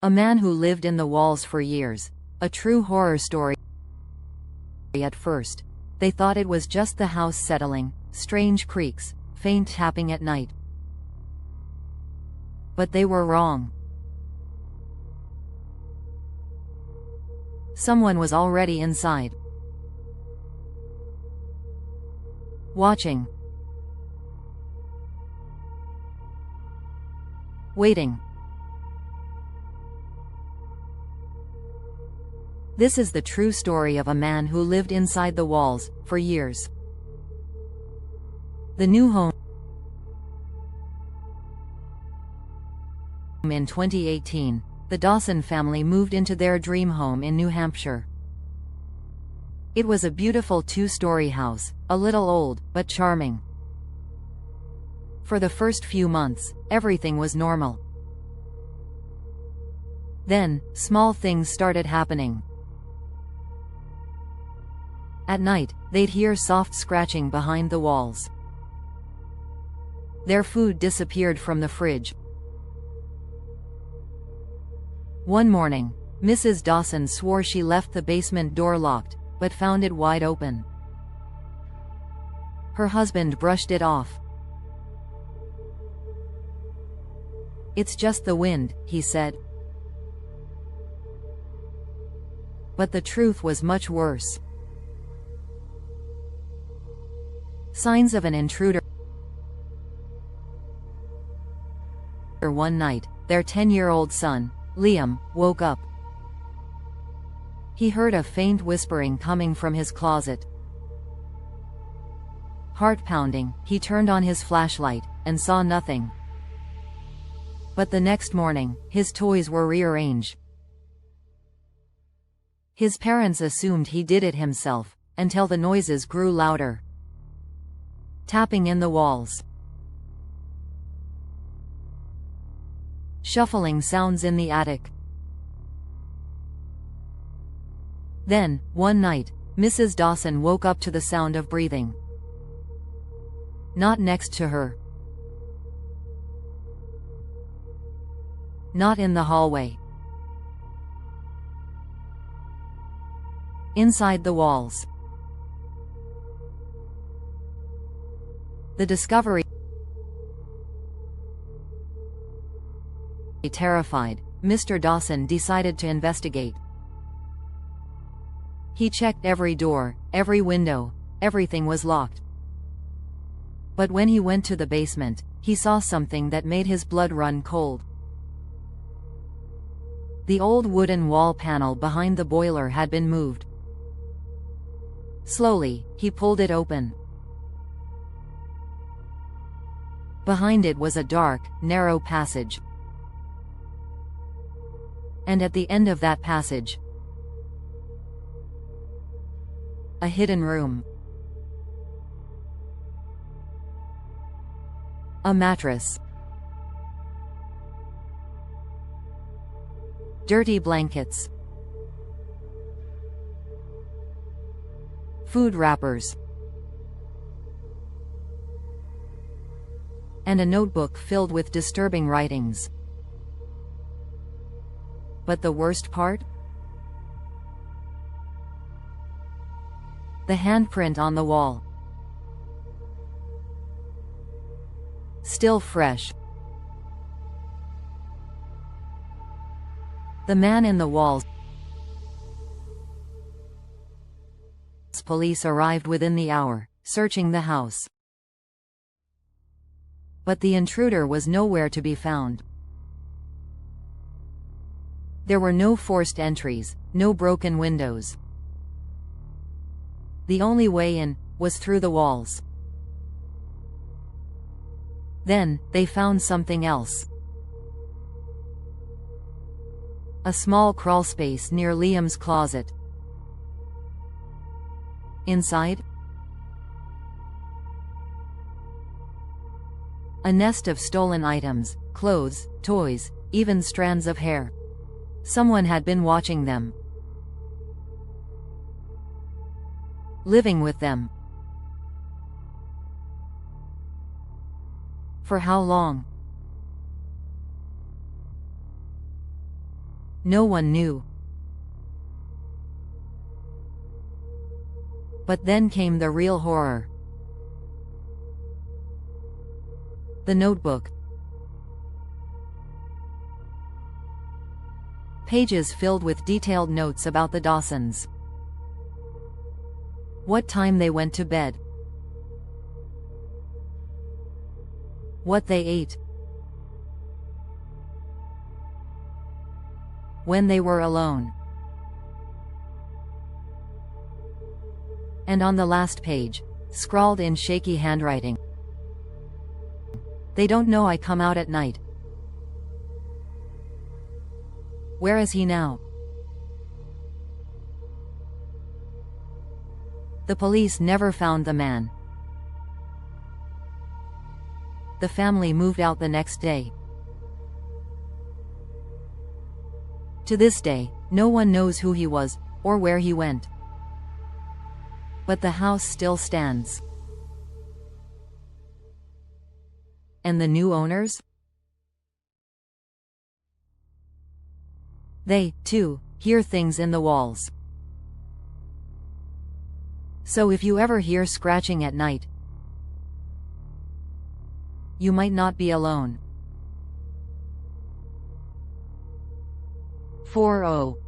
A man who lived in the walls for years. A true horror story. At first, they thought it was just the house settling, strange creaks, faint tapping at night. But they were wrong. Someone was already inside. Watching. Waiting. This is the true story of a man who lived inside the walls for years. The new home. In 2018, the Dawson family moved into their dream home in New Hampshire. It was a beautiful two-story house, a little old, but charming. For the first few months, everything was normal. Then, small things started happening. At night, they'd hear soft scratching behind the walls. Their food disappeared from the fridge. One morning, Mrs. Dawson swore she left the basement door locked, but found it wide open. Her husband brushed it off. "It's just the wind," he said. But the truth was much worse. Signs of an intruder. One night, their 10-year-old son, Liam, woke up. He heard a faint whispering coming from his closet. Heart pounding, he turned on his flashlight, and saw nothing. But the next morning, his toys were rearranged. His parents assumed he did it himself, until the noises grew louder. Tapping in the walls. Shuffling sounds in the attic. Then, one night, Mrs. Dawson woke up to the sound of breathing. Not next to her. Not in the hallway. Inside the walls. The discovery. Terrified, Mr. Dawson decided to investigate. He checked every door, every window, everything was locked. But when he went to the basement, he saw something that made his blood run cold. The old wooden wall panel behind the boiler had been moved. Slowly, he pulled it open. Behind it was a dark, narrow passage. And at the end of that passage, a hidden room. A mattress. Dirty blankets. Food wrappers. And a notebook filled with disturbing writings. But the worst part? The handprint on the wall. Still fresh. The man in the walls. Police arrived within the hour, searching the house. But the intruder was nowhere to be found. There were no forced entries, no broken windows. The only way in was through the walls. Then, they found something else. A small crawlspace near Liam's closet. Inside, a nest of stolen items, clothes, toys, even strands of hair. Someone had been watching them. Living with them. For how long? No one knew. But then came the real horror. The notebook. Pages filled with detailed notes about the Dawsons. What time they went to bed. What they ate. When they were alone. And on the last page, scrawled in shaky handwriting, "They don't know I come out at night." Where is he now? The police never found the man. The family moved out the next day. To this day, no one knows who he was, or where he went. But the house still stands. And the new owners? They, too, hear things in the walls. So if you ever hear scratching at night, you might not be alone. 40